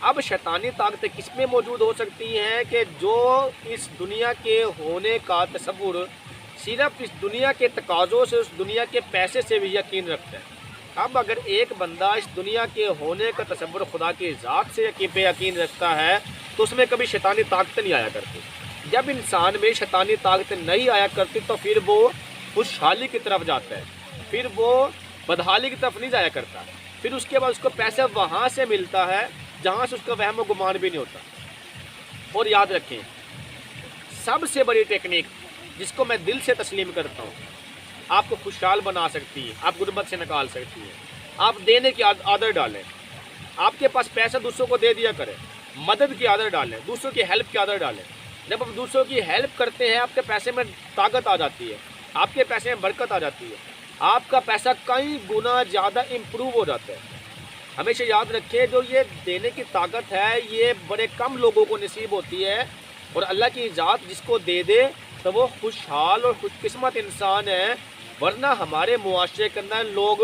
اب شیطانی طاقتیں کس میں موجود ہو سکتی ہیں کہ جو اس دنیا کے ہونے کا تصور صرف اس دنیا کے تقاضوں سے، اس دنیا کے پیسے سے بھی یقین رکھتا ہے۔ اب اگر ایک بندہ اس دنیا کے ہونے کا تصور خدا کی ذات سے یقین رکھتا ہے تو اس میں کبھی شیطانی طاقتیں نہیں آیا کرتی۔ جب انسان میں شیطانی طاقتیں نہیں آیا کرتی تو پھر وہ خوشحالی کی طرف جاتا ہے، پھر وہ بدحالی کی طرف نہیں جایا کرتا، پھر اس کے بعد اس کو پیسہ وہاں سے ملتا ہے جہاں سے اس کا وہم و گمان بھی نہیں ہوتا۔ اور یاد رکھیں، سب سے بڑی ٹیکنیک جس کو میں دل سے تسلیم کرتا ہوں، آپ کو خوشحال بنا سکتی ہے، آپ غربت سے نکال سکتی ہے، آپ دینے کی عادت ڈالیں۔ آپ کے پاس پیسہ دوسروں کو دے دیا کریں، مدد کی عادت ڈالیں، دوسروں کی ہیلپ کی عادت ڈالیں۔ جب آپ دوسروں کی ہیلپ کرتے ہیں آپ کے پیسے میں طاقت آ جاتی ہے، آپ کے پیسے میں برکت آ جاتی ہے، آپ کا پیسہ کئی گنا زیادہ امپروو ہو جاتا ہے۔ ہمیشہ یاد رکھیں، جو یہ دینے کی طاقت ہے یہ بڑے کم لوگوں کو نصیب ہوتی ہے، اور اللہ کی ذات جس کو دے دے تو وہ خوشحال اور خوش قسمت انسان ہے۔ ورنہ ہمارے معاشرے کے اندر لوگ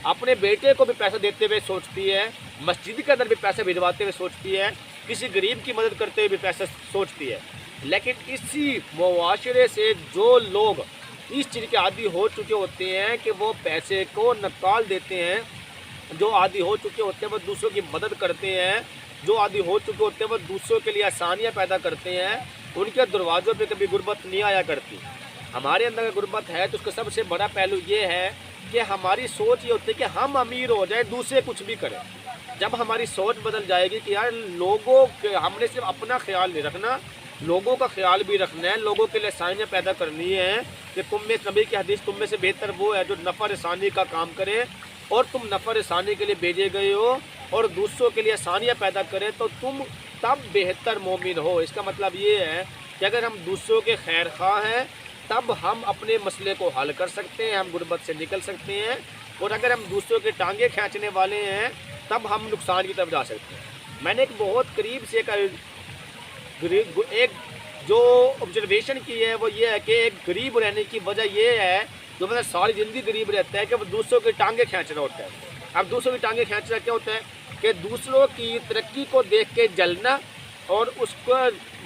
اپنے بیٹے کو بھی پیسہ دیتے ہوئے سوچتی ہے، مسجد کے اندر بھی پیسہ بھجواتے ہوئے سوچتی ہے، کسی غریب کی مدد کرتے ہوئے بھی پیسہ سوچتی ہے۔ لیکن اسی معاشرے سے جو لوگ اس چیز کے عادی ہو چکے ہوتے ہیں کہ وہ پیسے کو نکال دیتے ہیں، جو عادی ہو چکے ہوتے ہیں وہ دوسروں کی مدد کرتے ہیں، جو عادی ہو چکے ہوتے ہیں وہ دوسروں کے لیے آسانیاں پیدا کرتے ہیں، ان کے دروازوں پہ کبھی غربت نہیں آیا کرتی۔ ہمارے اندر اگر غربت ہے تو اس کا سب سے بڑا پہلو یہ ہے کہ ہماری سوچ یہ ہوتی ہے کہ ہم امیر ہو جائیں، دوسرے کچھ بھی کریں۔ جب ہماری سوچ بدل جائے گی کہ یار لوگوں کے ہم نے صرف اپنا خیال نہیں رکھنا، لوگوں کا خیال بھی رکھنا ہے، لوگوں کے لیے آسانیاں پیدا کرنی ہے، کہ تم میں نبی کی حدیث تم میں سے بہتر وہ ہے جو نفع رسانی کا کام کرے، اور تم نفع رسانی کے لیے بھیجے گئے ہو اور دوسروں کے لیے آسانیاں پیدا کرے تو تم تب بہتر مومن ہو۔ اس کا مطلب یہ ہے کہ اگر ہم دوسروں کے خیر خواہ ہیں تب ہم اپنے مسئلے کو حل کر سکتے ہیں، ہم غربت سے نکل سکتے ہیں، اور اگر ہم دوسروں کے ٹانگیں کھینچنے والے ہیں تب ہم نقصان کی طرف جا سکتے ہیں۔ میں نے ایک بہت قریب سے ایک جو آبزرویشن کی ہے وہ یہ ہے کہ ایک غریب رہنے کی وجہ یہ ہے، جو مطلب ساری زندگی غریب رہتا ہے، کہ وہ دوسروں کی ٹانگیں کھینچ رہا ہوتا ہے۔ اب دوسروں کی ٹانگیں کھینچ رہا کیا ہوتا ہے کہ دوسروں کی ترقی کو دیکھ کے جلنا اور اس کو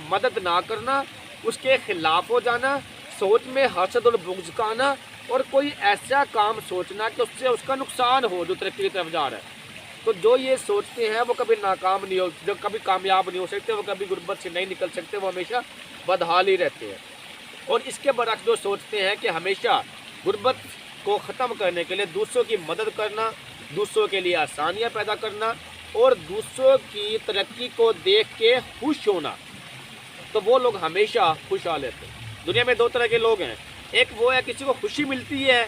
مدد نہ کرنا، اس کے خلاف ہو جانا، سوچ میں حسد اور بغض کا آنا، اور کوئی ایسا کام سوچنا کہ اس سے اس کا نقصان ہو جو ترقی کی طرف جا رہا ہے۔ تو جو یہ سوچتے ہیں وہ کبھی ناکام نہیں ہو، جو کبھی کامیاب نہیں ہو سکتے، وہ کبھی غربت سے نہیں نکل سکتے، وہ ہمیشہ بدحال ہی رہتے ہیں۔ اور اس کے برعکس جو سوچتے ہیں کہ ہمیشہ غربت کو ختم کرنے کے لیے دوسروں کی مدد کرنا، دوسروں کے لیے آسانیاں پیدا کرنا اور دوسروں کی ترقی کو دیکھ کے خوش ہونا، تو وہ لوگ ہمیشہ خوشحال رہتے ہیں۔ دنیا میں دو طرح کے لوگ ہیں، ایک وہ ہے کسی کو خوشی ملتی ہے،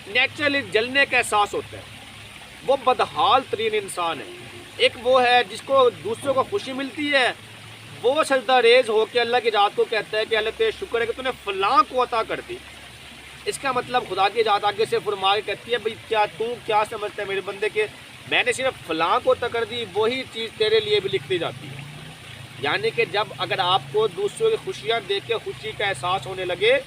نیچرلی جلنے کا احساس ہوتا ہے، وہ بدحال ترین انسان ہے۔ ایک وہ ہے جس کو دوسروں کو خوشی ملتی ہے، وہ سجدہ ریز ہو کے اللہ کی ذات کو کہتا ہے کہ اللہ تیرے شکر ہے کہ تو نے فلاں کو عطا کر دی۔ اس کا مطلب خدا کی ذات آگے سے فرما کے کہتی ہے بھئی کیا سمجھتا ہے میرے بندے کہ میں نے صرف فلاں کو عطا کر دی، وہی چیز تیرے لیے بھی لکھ دی جاتی ہے۔ یعنی کہ جب اگر آپ کو دوسروں کی خوشیاں دیکھ کے خوشی کا احساس ہونے لگے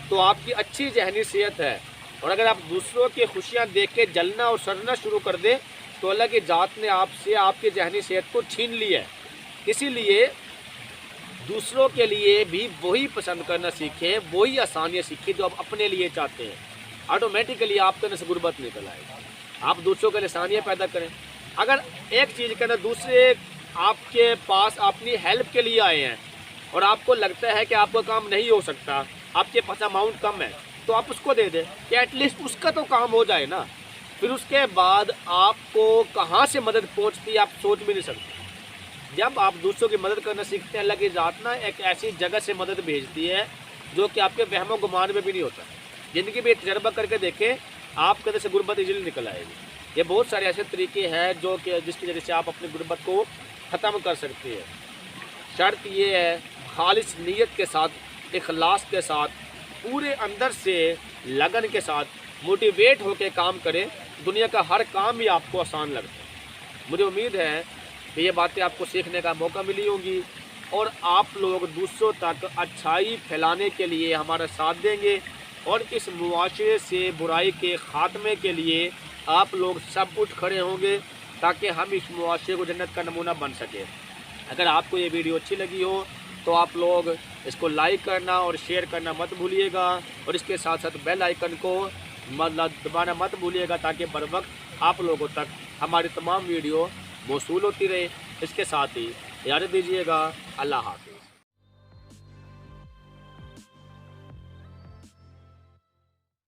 تو آپ کی اچھی ذہنی صحت ہے، اور اگر آپ دوسروں کی خوشیاں دیکھ کے جلنا اور سڑنا شروع کر دیں تو اللہ کی ذات نے آپ سے آپ کی ذہنی صحت کو چھین لی ہے۔ اسی لیے دوسروں کے لیے بھی وہی پسند کرنا سیکھیں، وہی آسانیاں سیکھیں جو آپ اپنے لیے چاہتے ہیں، آٹومیٹیکلی آپ کے اندر سے غربت نکل آئے گی۔ آپ دوسروں کے لیے آسانیاں پیدا کریں۔ اگر ایک چیز کے اندر دوسرے آپ کے پاس اپنی ہیلپ کے لیے آئے ہیں اور آپ کو لگتا ہے کہ آپ کا کام نہیں ہو سکتا، آپ کے پاس اماؤنٹ کم ہے، تو آپ اس کو دے دیں کہ ایٹ لیسٹ اس کا تو کام ہو جائے نا۔ پھر اس کے بعد آپ کو کہاں سے مدد پہنچتی ہے آپ سوچ بھی نہیں سکتے۔ جب آپ دوسروں کی مدد کرنا سیکھتے ہیں، اللہ کی ذات نا ایک ایسی جگہ سے مدد بھیجتی ہے جو کہ آپ کے وہم و گمان میں بھی نہیں ہوتا۔ زندگی میں تجربہ کر کے دیکھیں، آپ کے اندر سے غربت ایزیلی نکل آئے گی۔ یہ بہت سارے ایسے طریقے ہیں جو کہ جس کی وجہ سے آپ اپنی غربت کو ختم کر سکتے ہیں۔ شرط یہ ہے خالص نیت کے ساتھ، اخلاص کے ساتھ، پورے اندر سے لگن کے ساتھ موٹیویٹ ہو کے کام کریں، دنیا کا ہر کام ہی آپ کو آسان لگتا ہے۔ مجھے امید ہے کہ یہ باتیں آپ کو سیکھنے کا موقع ملی ہوں گی اور آپ لوگ دوسروں تک اچھائی پھیلانے کے لیے ہمارا ساتھ دیں گے، اور اس معاشرے سے برائی کے خاتمے کے لیے آپ لوگ سب اٹھ کھڑے ہوں گے تاکہ ہم اس معاشرے کو جنت کا نمونہ بن سکے۔ اگر آپ کو یہ ویڈیو اچھی لگی ہو تو آپ لوگ اس کو لائک کرنا اور شیئر کرنا مت بھولیے گا، اور اس کے ساتھ ساتھ بیل آئیکن کو دبانا مت بھولیے گا تاکہ بر وقت آپ لوگوں تک ہماری تمام ویڈیو موصول ہوتی رہے۔ اس کے ساتھ ہی اجازت دیجیے گا، اللہ حافظ۔